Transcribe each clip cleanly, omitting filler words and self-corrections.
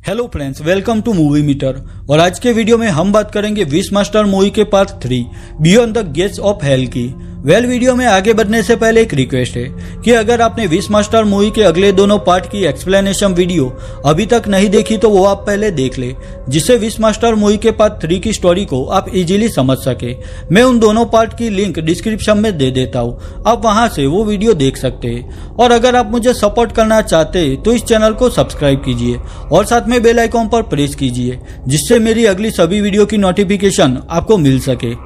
Hello friends, welcome to movie meter. और आज के वीडियो में हम बात करेंगे विश मास्टर मूवी के part 3 beyond the gates of hell की। वीडियो में आगे बढ़ने से पहले एक रिक्वेस्ट है कि अगर आपने विश मास्टर मूवी के अगले दोनों पार्ट की एक्सप्लेनेशन वीडियो अभी तक नहीं देखी तो वो आप पहले देख ले, जिससे विश मास्टर मूवी के पार्ट 3 की स्टोरी को आप इजीली समझ सके। मैं उन दोनों पार्ट की लिंक डिस्क्रिप्शन में दे देता हूँ, आप वहां से वो वीडियो देख सकते हैं। और अगर आप मुझे सपोर्ट करना चाहते हैं तो इस चैनल को सब्सक्राइब कीजिए और साथ में बेल आइकॉन पर प्रेस कीजिए, जिससे मेरी अगली सभी वीडियो की नोटिफिकेशन आपको मिल सके।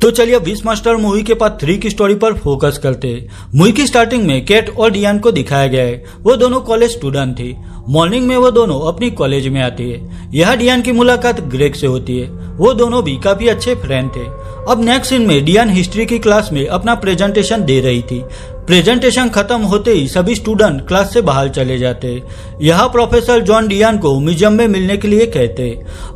तो चलिए विश मास्टर मूवी के पार्ट 3 की स्टोरी पर फोकस करते हैं। मूवी की स्टार्टिंग में केट और डियान को दिखाया गया है। वो दोनों कॉलेज स्टूडेंट थी। मॉर्निंग में वो दोनों अपनी कॉलेज में आती है। यहाँ डियान की मुलाकात ग्रेग से होती है। वो दोनों भी काफी अच्छे फ्रेंड थे। अब नेक्स्ट सीन में डियान हिस्ट्री की क्लास में अपना प्रेजेंटेशन दे रही थी। प्रेजेंटेशन खत्म होते ही सभी स्टूडेंट क्लास से बाहर चले जाते। यहाँ प्रोफेसर जॉन डियान को म्यूजियम में मिलने के लिए कहते।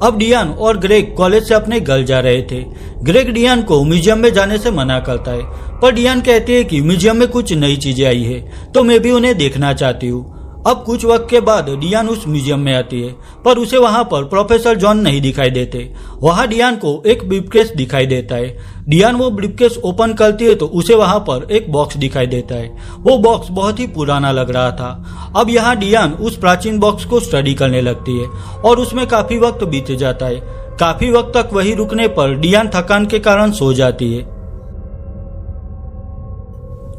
अब डियान और ग्रेग कॉलेज से अपने घर जा रहे थे। ग्रेग डियान को म्यूजियम में जाने से मना करता है, पर डियान कहती है कि म्यूजियम में कुछ नई चीजें आई है तो मैं भी उन्हें देखना चाहती हूँ। अब कुछ वक्त के बाद डियान उस म्यूजियम में आती है, पर उसे वहां पर प्रोफेसर जॉन नहीं दिखाई देते। वहां डियान को एक ब्रीफकेस दिखाई देता है। डियान वो ब्रीफकेस ओपन करती है तो उसे वहां पर एक बॉक्स दिखाई देता है। वो बॉक्स बहुत ही पुराना लग रहा था। अब यहाँ डियान उस प्राचीन बॉक्स को स्टडी करने लगती है और उसमें काफी वक्त बीत जाता है। काफी वक्त तक वही रुकने पर डियान थकान के कारण सो जाती है।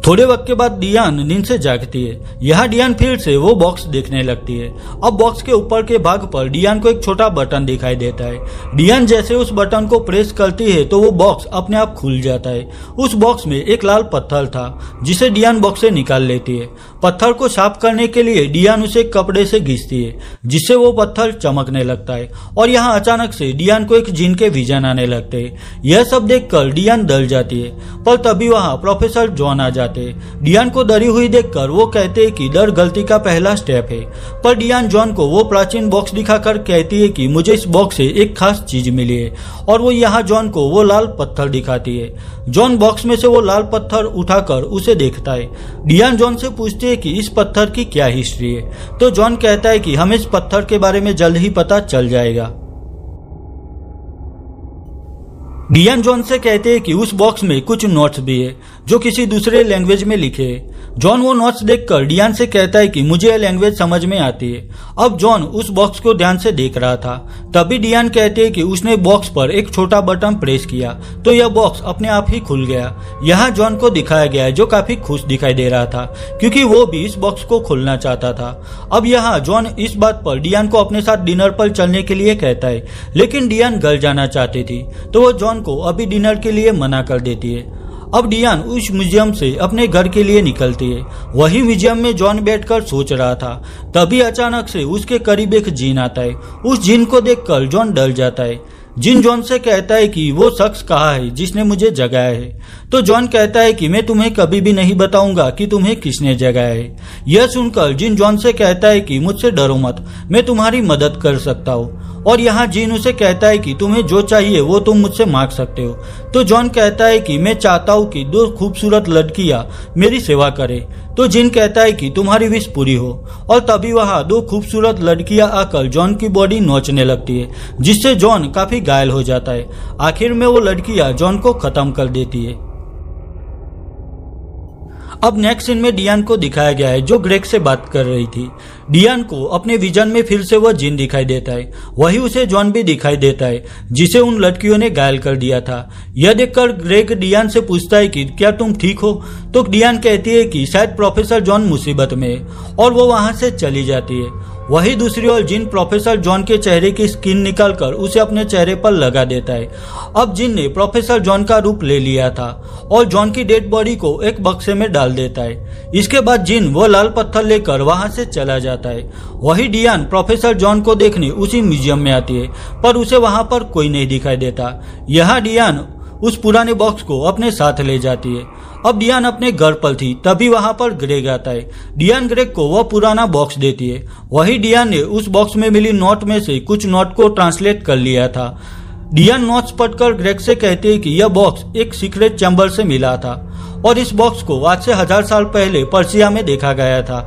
थोड़े वक्त के बाद डियान नींद से जागती है। यहाँ डियान फिर से वो बॉक्स देखने लगती है। अब बॉक्स के ऊपर के भाग पर डियान को एक छोटा बटन दिखाई देता है। डियान जैसे उस बटन को प्रेस करती है तो वो बॉक्स अपने आप खुल जाता है। उस बॉक्स में एक लाल पत्थर था, जिसे डियान बॉक्स से निकाल लेती है। पत्थर को साफ करने के लिए डियान उसे कपड़े से घिसती है, जिससे वो पत्थर चमकने लगता है। और यहाँ अचानक से डियान को एक जिन के विजन आने लगते हैं। यह सब देखकर डियान डर जाती है, पर तभी वहाँ प्रोफेसर जॉन आ जाते। डियान को डरी हुई देखकर वो कहते हैं कि डर गलती का पहला स्टेप है। पर डियान जॉन को वो प्राचीन बॉक्स दिखाकर कहती है कि मुझे इस बॉक्स से एक खास चीज मिली है, और वो यहाँ जॉन को वो लाल पत्थर दिखाती है। जॉन बॉक्स में से वो लाल पत्थर उठाकर उसे देखता है। डियान जॉन से पूछती है कि इस पत्थर की क्या हिस्ट्री है, तो जॉन कहता है कि हमें इस पत्थर के बारे में जल्द ही पता चल जाएगा। डियान जॉन से कहते हैं कि उस बॉक्स में कुछ नोट्स भी है जो किसी दूसरे लैंग्वेज में लिखे हैं। जॉन वो नोट्स देखकर डियान से कहता है कि मुझे यह लैंग्वेज समझ में आती है। अब जॉन उस बॉक्स को ध्यान से देख रहा था। तभी डियान कहते हैं कि उसने बॉक्स पर एक छोटा बटन प्रेस किया तो यह बॉक्स अपने आप ही खुल गया। यहाँ जॉन को दिखाया गया है, जो काफी खुश दिखाई दे रहा था क्योंकि वो भी इस बॉक्स को खोलना चाहता था। अब यहाँ जॉन इस बात पर डियान को अपने साथ डिनर पर चलने के लिए कहता है, लेकिन डियान घर जाना चाहती थी तो वो जॉन को अभी डिनर के लिए मना कर देती है। अब डियान उस म्यूजियम से अपने घर के लिए निकलती है। वही म्यूजियम में जॉन बैठकर सोच रहा था। तभी अचानक से उसके करीब एक जिन आता है। उस जिन को देखकर जॉन डर जाता है। जिन जॉन से कहता है कि वो शख्स कहाँ है जिसने मुझे जगाया है। तो जॉन कहता है कि मैं तुम्हें कभी भी नहीं बताऊंगा कि तुम्हें किसने जगाया है। यह सुनकर जिन जॉन से कहता है कि मुझसे डरो मत, मैं तुम्हारी मदद कर सकता हूँ। और यहाँ जिन उसे कहता है कि तुम्हें जो चाहिए वो तुम मुझसे मांग सकते हो। तो जॉन कहता है कि मैं चाहता हूँ कि 2 खूबसूरत लड़कियां मेरी सेवा करे। तो जिन कहता है कि तुम्हारी विश पूरी हो। और तभी वहाँ 2 खूबसूरत लड़कियां आकर जॉन की बॉडी नोचने लगती है, जिससे जॉन काफी घायल हो जाता है। आखिर में वो लड़कियां जॉन को खत्म कर देती है। अब नेक्स्ट सीन में डियान को दिखाया गया है, जो ग्रेग से बात कर रही थी। डियान को अपने विजन में फिर से वह जिन दिखाई देता है। वही उसे जॉन भी दिखाई देता है, जिसे उन लड़कियों ने घायल कर दिया था। यह देखकर ग्रेग डियान से पूछता है कि क्या तुम ठीक हो। तो डियान कहती है कि शायद प्रोफेसर जॉन मुसीबत में है, और वो वहां से चली जाती है। वही दूसरी ओर जिन प्रोफेसर जॉन के चेहरे की स्किन निकालकर उसे अपने चेहरे पर लगा देता है। अब जिन ने प्रोफेसर जॉन का रूप ले लिया था और जॉन की डेड बॉडी को एक बक्से में डाल देता है। इसके बाद जिन वो लाल पत्थर लेकर वहां से चला जाता है। वही डियान प्रोफेसर जॉन को देखने उसी म्यूजियम में आती है, पर उसे वहां पर कोई नहीं दिखाई देता। यहाँ डियान उस पुराने बॉक्स को अपने साथ ले जाती है। अब डियान अपने घर पर थी, तभी वहां पर ग्रेग आता है। डियान ग्रेग को वह पुराना बॉक्स देती है। वही डियान ने उस बॉक्स में मिली नोट में से कुछ नोट को ट्रांसलेट कर लिया था। डियान नोट्स पढ़कर ग्रेग से कहती है कि यह बॉक्स एक सीक्रेट चैम्बर से मिला था और इस बॉक्स को आज से 1000 साल पहले पर्सिया में देखा गया था।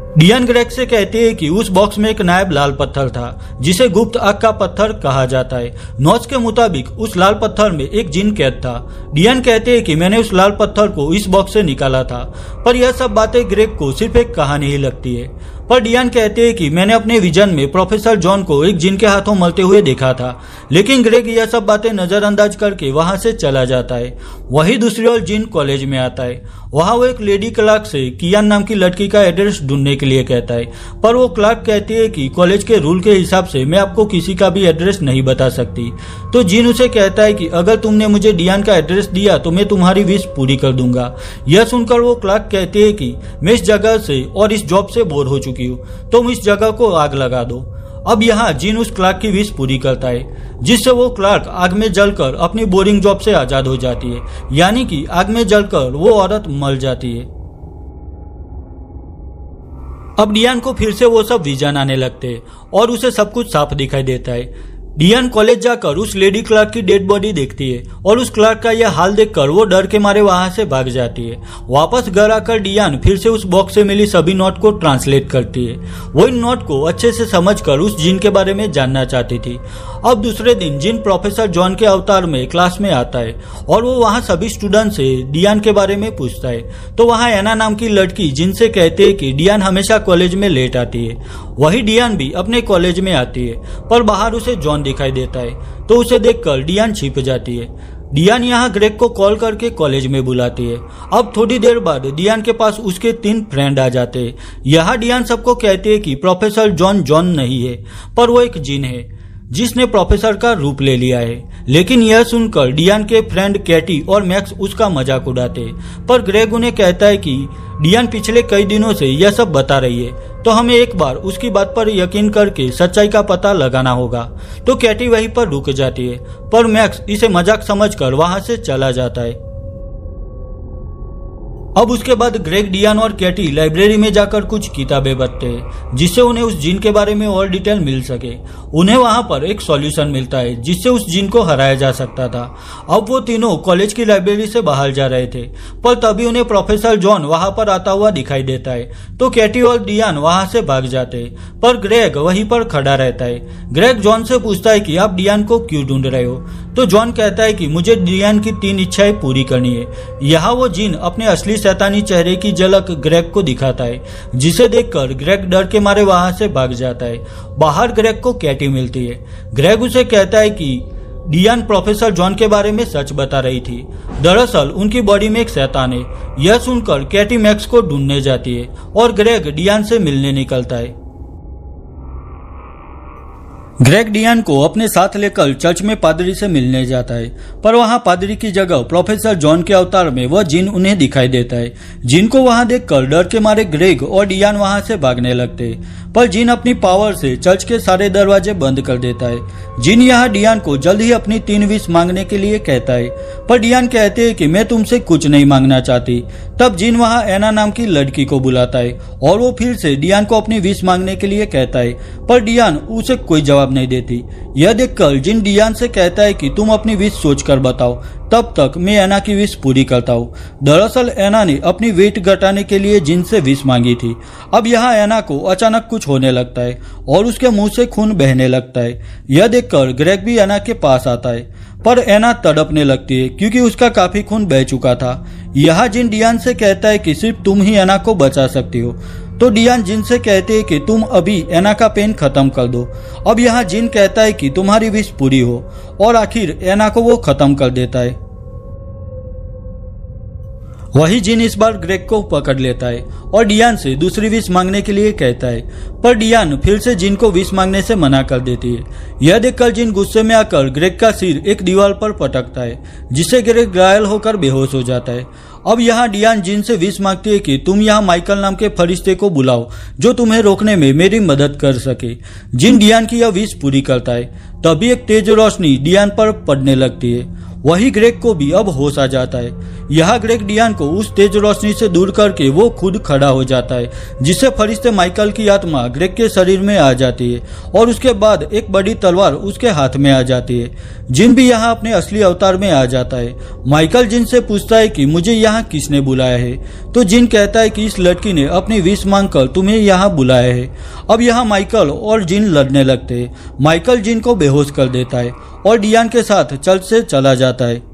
डियान ग्रेग से कहते हैं कि उस बॉक्स में एक नायाब लाल पत्थर था जिसे गुप्त आग का पत्थर कहा जाता है। नोट्स के मुताबिक उस लाल पत्थर में एक जिन कैद था। डियान कहते हैं कि मैंने उस लाल पत्थर को इस बॉक्स से निकाला था, पर यह सब बातें ग्रेग को सिर्फ एक कहानी ही लगती है। पर डियान कहते हैं कि मैंने अपने विजन में प्रोफेसर जॉन को एक जिन के हाथों मलते हुए देखा था, लेकिन ग्रेग यह सब बातें नजरअंदाज करके वहां से चला जाता है। वही दूसरी ओर जिन कॉलेज में आता है। वहां वो एक लेडी क्लार्क से कियान नाम की लड़की का एड्रेस ढूंढने के लिए कहता है, पर वो क्लार्क कहती है कि कॉलेज के रूल के हिसाब से मैं आपको किसी का भी एड्रेस नहीं बता सकती। तो जिन उसे कहता है कि अगर तुमने मुझे डियान का एड्रेस दिया तो मैं तुम्हारी विश पूरी कर दूंगा। यह सुनकर वो क्लार्क कहती है कि मैं इस जगह से और इस जॉब से बोर हो चुकी हूँ, तुम इस जगह को आग लगा दो। अब यहाँ जिन उस क्लार्क की विश पूरी करता है, जिससे वो क्लार्क आग में जलकर अपनी बोरिंग जॉब से आजाद हो जाती है, यानी कि आग में जलकर वो औरत मर जाती है। अब डियान को फिर से वो सब विजन आने लगते हैं और उसे सब कुछ साफ दिखाई देता है। डियान कॉलेज जाकर उस लेडी क्लार्क की डेड बॉडी देखती है और उस क्लार्क का यह हाल देखकर वो डर के मारे वहां से भाग जाती है। वापस घर आकर डियान फिर से उस बॉक्स से मिली सभी नोट को ट्रांसलेट करती है। वो इन नोट को अच्छे से समझकर उस जिन के बारे में जानना चाहती थी। अब दूसरे दिन जिन प्रोफेसर जॉन के अवतार में क्लास में आता है और वो वहाँ सभी स्टूडेंट से डियान के बारे में पूछता है। तो वहाँ एना नाम की लड़की जिनसे कहते हैं कि डियान हमेशा कॉलेज में लेट आती है, वही डियान भी अपने कॉलेज में आती है, पर बाहर उसे जॉन दिखाई देता है। तो उसे देखकर डियान छिप जाती है। डियान यहाँ ग्रेग को कॉल करके कॉलेज में बुलाती है। अब थोड़ी देर बाद डियान के पास उसके 3 फ्रेंड आ जाते हैं। यहाँ डियान सबको कहते हैं कि प्रोफेसर जॉन नहीं है, पर वो एक जिन है जिसने प्रोफेसर का रूप ले लिया है। लेकिन यह सुनकर डियान के फ्रेंड कैटी और मैक्स उसका मजाक उड़ाते, पर ग्रेग उन्हें कहता है कि डियान पिछले कई दिनों से यह सब बता रही है, तो हमें एक बार उसकी बात पर यकीन करके सच्चाई का पता लगाना होगा। तो कैटी वहीं पर रुक जाती है, पर मैक्स इसे मजाक समझकर वहां से चला जाता है। अब उसके बाद ग्रेग, डियान और कैटी लाइब्रेरी में जाकर कुछ किताबें पढ़ते हैं, जिससे उन्हें उस जिन के बारे में और डिटेल मिल सके। उन्हें वहां पर एक सॉल्यूशन मिलता है जिससे उस जिन को हराया जा सकता था। अब वो तीनों कॉलेज की लाइब्रेरी से बाहर जा रहे थे, पर तभी उन्हें प्रोफेसर जॉन वहां पर आता हुआ दिखाई देता है। तो कैटी और डियान वहां से भाग जाते हैं, पर ग्रेग वहीं पर खड़ा रहता है। ग्रेग जॉन से पूछता है कि आप डियान को क्यों ढूंढ रहे हो? तो जॉन कहता है कि मुझे डियान की 3 इच्छाएं पूरी करनी है। यहाँ वो जिन अपने असली शैतानी चेहरे की झलक ग्रेग को दिखाता है, जिसे देखकर ग्रेग डर के मारे वहां से भाग जाता है। बाहर ग्रेग को कैटी मिलती है। ग्रेग उसे कहता है कि डियान प्रोफेसर जॉन के बारे में सच बता रही थी। दरअसल उनकी बॉडी में एक शैतान है। यह सुनकर कैटी मैक्स को ढूंढने जाती है और ग्रेग डियान से मिलने निकलता है। ग्रेग डियान को अपने साथ लेकर चर्च में पादरी से मिलने जाता है, पर वहां पादरी की जगह प्रोफेसर जॉन के अवतार में वह जिन उन्हें दिखाई देता है। जिन को वहां देखकर डर के मारे ग्रेग और डियान वहां से भागने लगते हैं, पर जिन अपनी पावर से चर्च के सारे दरवाजे बंद कर देता है। जिन यहाँ डियान को जल्द ही अपनी 3 विश मांगने के लिए कहता है, पर डियान कहते हैं कि मैं तुमसे कुछ नहीं मांगना चाहती। तब जिन वहाँ एना नाम की लड़की को बुलाता है और वो फिर से डियान को अपनी विश मांगने के लिए कहता है, पर डियान उसे कोई जवाब नहीं देती। यह देखकर जिन डियान से कहता है कि तुम अपनी विश सोचकर बताओ, तब तक मैं एना की विश पूरी करता हूँ। दरअसल एना ने अपनी वेट घटाने के लिए जिन से विश मांगी थी। अब यहाँ एना को अचानक कुछ होने लगता है और उसके मुंह से खून बहने लगता है। यह देखकर ग्रेग भी एना के पास आता है, पर एना तड़पने लगती है क्योंकि उसका काफी खून बह चुका था। यहाँ जिन डियान से कहता है कि सिर्फ तुम ही एना को बचा सकती हो। तो डियान जिन से कहते हैं कि तुम अभी एना का पेन खत्म कर दो। अब यहाँ जिन कहता है कि तुम्हारी विश पूरी हो, और आखिर एना को वो खत्म कर देता है। वही जिन इस बार ग्रेग को पकड़ लेता है और डियान से दूसरी विश मांगने के लिए कहता है, पर डियान फिर से जिन को विश मांगने से मना कर देती है। यह देखकर जिन गुस्से में आकर ग्रेग का सिर एक दीवार पर पटकता है, जिससे ग्रेग घायल होकर बेहोश हो जाता है। अब यहाँ डियान जिन से विश मांगती है कि तुम यहाँ माइकल नाम के फरिश्ते को बुलाओ जो तुम्हें रोकने में मेरी मदद कर सके। जिन डियान की यह विश पूरी करता है। तभी एक तेज रोशनी डियान पर पड़ने लगती है। वही ग्रेग को भी अब होश आ जाता है। यह ग्रेग डियान को उस तेज रोशनी से दूर करके वो खुद खड़ा हो जाता है, जिससे फरिश्ते माइकल की आत्मा ग्रेग के शरीर में आ जाती है और उसके बाद एक बड़ी तलवार उसके हाथ में आ जाती है। जिन भी यहाँ अपने असली अवतार में आ जाता है। माइकल जिन से पूछता है कि मुझे यहाँ किसने बुलाया है, तो जिन कहता है कि इस लड़की ने अपनी विश मांगकर तुम्हें यहाँ बुलाया है। अब यहाँ माइकल और जिन लड़ने लगते हैं। माइकल जिन को बेहोश कर देता है और डियान के साथ चला जाता है।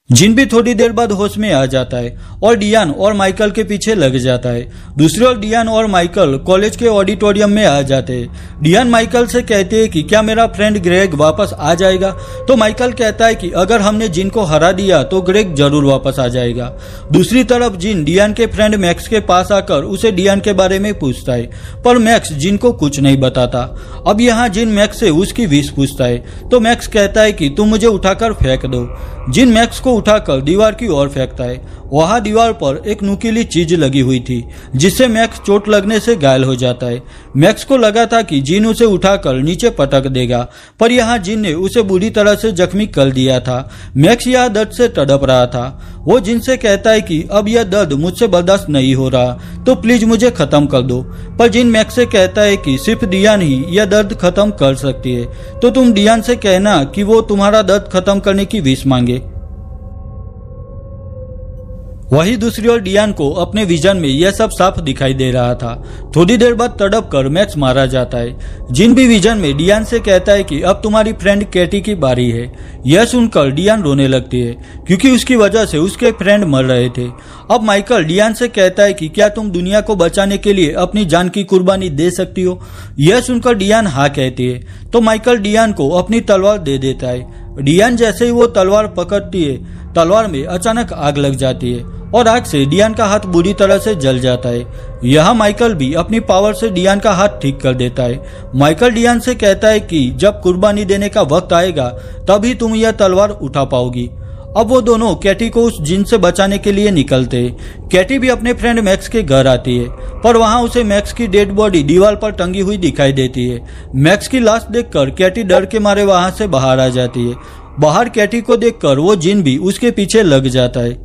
जिन भी थोड़ी देर बाद होश में आ जाता है और डियान और माइकल के पीछे लग जाता है। दूसरी ओर डियान और माइकल कॉलेज के ऑडिटोरियम में आ जाते हैं। डियान माइकल से कहते हैं कि क्या मेरा फ्रेंड ग्रेग वापस आ जाएगा, तो माइकल कहता है कि अगर हमने जिन को हरा दिया तो ग्रेग जरूर वापस आ जाएगा। दूसरी तरफ जिन डियान के फ्रेंड मैक्स के पास आकर उसे डियान के बारे में पूछता है, पर मैक्स जिन को कुछ नहीं बताता। अब यहाँ जिन मैक्स से उसकी विश पूछता है, तो मैक्स कहता है कि तुम मुझे उठाकर फेंक दो। जिन मैक्स को उठाकर दीवार की ओर फेंकता है। वहां दीवार पर एक नुकीली चीज लगी हुई थी, जिससे मैक्स चोट लगने से घायल हो जाता है। मैक्स को लगा था कि जिन उसे उठाकर नीचे पटक देगा, पर यहाँ जिन ने उसे बुरी तरह से जख्मी कर दिया था। मैक्स यह दर्द से तड़प रहा था। वो जिन से कहता है कि अब यह दर्द मुझसे बर्दाश्त नहीं हो रहा, तो प्लीज मुझे खत्म कर दो। पर जिन मैक्स से कहता है कि सिर्फ डियान ही यह दर्द खत्म कर सकती है, तो तुम डियान से कहना कि वो तुम्हारा दर्द खत्म करने की विश मांगे। वही दूसरी ओर डियान को अपने विजन में यह सब साफ दिखाई दे रहा था। थोड़ी देर बाद तड़प कर मैक्स मारा जाता है। जिन भी विजन में डियान से कहता है कि अब तुम्हारी फ्रेंड कैटी की बारी है। यह सुनकर डियान रोने लगती है, क्योंकि उसकी वजह से उसके फ्रेंड मर रहे थे। अब माइकल डियान से कहता है कि क्या तुम दुनिया को बचाने के लिए अपनी जान की कुर्बानी दे सकती हो। यह सुनकर डियान हाँ कहती है, तो माइकल डियान को अपनी तलवार दे देता है। डियान जैसे ही वो तलवार पकड़ती है, तलवार में अचानक आग लग जाती है और आग से डियान का हाथ बुरी तरह से जल जाता है। यह माइकल भी अपनी पावर से डियान का हाथ ठीक कर देता है। माइकल डियान से कहता है कि जब कुर्बानी देने का वक्त आएगा तभी तुम यह तलवार उठा पाओगी। अब वो दोनों कैटी को उस जिन से बचाने के लिए निकलते हैं। कैटी भी अपने फ्रेंड मैक्स के घर आती है, पर वहां उसे मैक्स की डेड बॉडी दीवार पर टंगी हुई दिखाई देती है। मैक्स की लाश देखकर कैटी डर के मारे वहां से बाहर आ जाती है। बाहर कैटी को देखकर वो जिन भी उसके पीछे लग जाता है।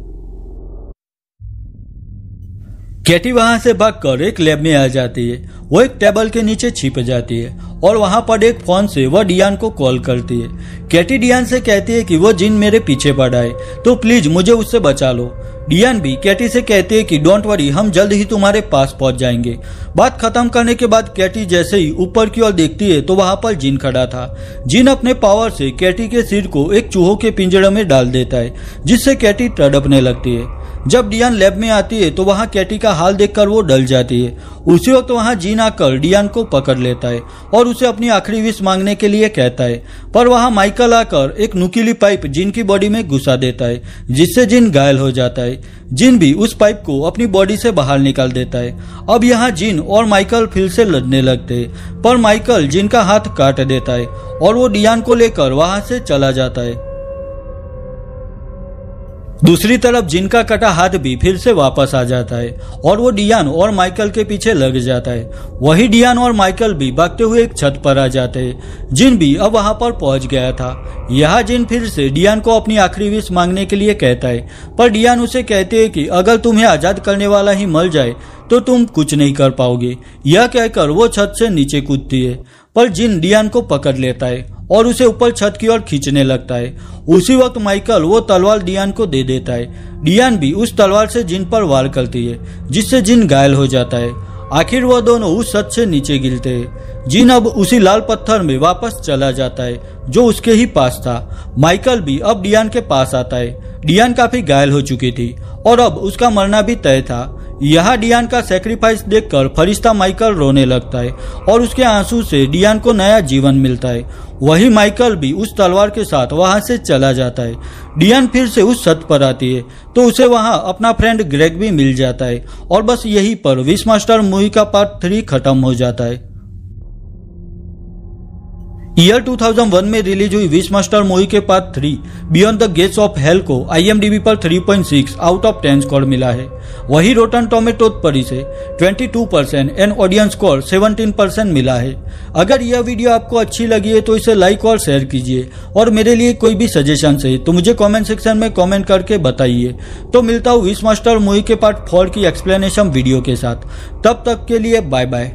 कैटी वहां से भागकर एक लैब में आ जाती है। वो एक टेबल के नीचे छिप जाती है और वहां पर एक फोन से वह डियान को कॉल करती है। कैटी डियान से कहती है कि वो जिन मेरे पीछे पड़ा है, तो प्लीज मुझे उससे बचा लो। डियान भी कैटी से कहते हैं कि डोंट वरी, हम जल्द ही तुम्हारे पास पहुंच जाएंगे। बात खत्म करने के बाद कैटी जैसे ही ऊपर की ओर देखती है तो वहां पर जिन खड़ा था। जिन अपने पावर से कैटी के सिर को एक चूहों के पिंजरे में डाल देता है, जिससे कैटी तड़पने लगती है। जब डियान लैब में आती है तो वहां कैटी का हाल देखकर वो डल जाती है। उसी वक्त वहां जिन आकर डियान को पकड़ लेता है और उसे अपनी आखिरी विश मांगने के लिए कहता है, पर वहां माइकल आकर एक नुकीली पाइप जिन की बॉडी में घुसा देता है, जिससे जिन घायल हो जाता है। जिन भी उस पाइप को अपनी बॉडी से बाहर निकाल देता है। अब यहाँ जिन और माइकल फिर से लड़ने लगते हैं, पर माइकल जिन का हाथ काट देता है और वो डियान को लेकर वहां से चला जाता है। दूसरी तरफ जिन का कटा हाथ भी फिर से वापस आ जाता है और वो डियान और माइकल के पीछे लग जाता है। वही डियान और माइकल भी भागते हुए एक छत पर आ जाते हैं। जिन भी अब वहां पर पहुंच गया था। यहाँ जिन फिर से डियान को अपनी आखिरी विश मांगने के लिए कहता है, पर डियान उसे कहते हैं कि अगर तुम्हें आजाद करने वाला ही मर जाए तो तुम कुछ नहीं कर पाओगे। यह कहकर वो छत से नीचे कूदती है, पर जिन डियान को पकड़ लेता है और उसे ऊपर छत की ओर खींचने लगता है। उसी वक्त माइकल वो तलवार डियान को दे देता है। डियान भी उस तलवार से जिन पर वार करती है, जिससे जिन घायल हो जाता है। आखिर वह दोनों उस छत से नीचे गिरते हैं। जिन अब उसी लाल पत्थर में वापस चला जाता है जो उसके ही पास था। माइकल भी अब डियान के पास आता है। डियान काफी घायल हो चुकी थी और अब उसका मरना भी तय था। यहाँ डियान का सैक्रिफाइस देखकर फरिश्ता माइकल रोने लगता है और उसके आंसू से डियान को नया जीवन मिलता है। वही माइकल भी उस तलवार के साथ वहां से चला जाता है। डियान फिर से उस छत पर आती है तो उसे वहां अपना फ्रेंड ग्रेग भी मिल जाता है और बस यहीं पर विश मास्टर मूवी का पार्ट 3 खत्म हो जाता है। ईयर 2001 में रिलीज हुई विश मास्टर मूवी के part 3 beyond the gates of hello को IMDb पर 3.6 आउट ऑफ 10 स्कोर मिला है। वही रोटन टोमेटोज पर इसे 22% एंड ऑडियंस स्कोर 17% मिला है। अगर यह वीडियो आपको अच्छी लगी है तो इसे लाइक और शेयर कीजिए और मेरे लिए कोई भी सजेशन है तो मुझे कमेंट सेक्शन में कमेंट करके बताइए। तो मिलता हूँ विश मास्टर मूवी के पार्ट 4 की एक्सप्लेनेशन वीडियो के साथ। तब तक के लिए बाय बाय।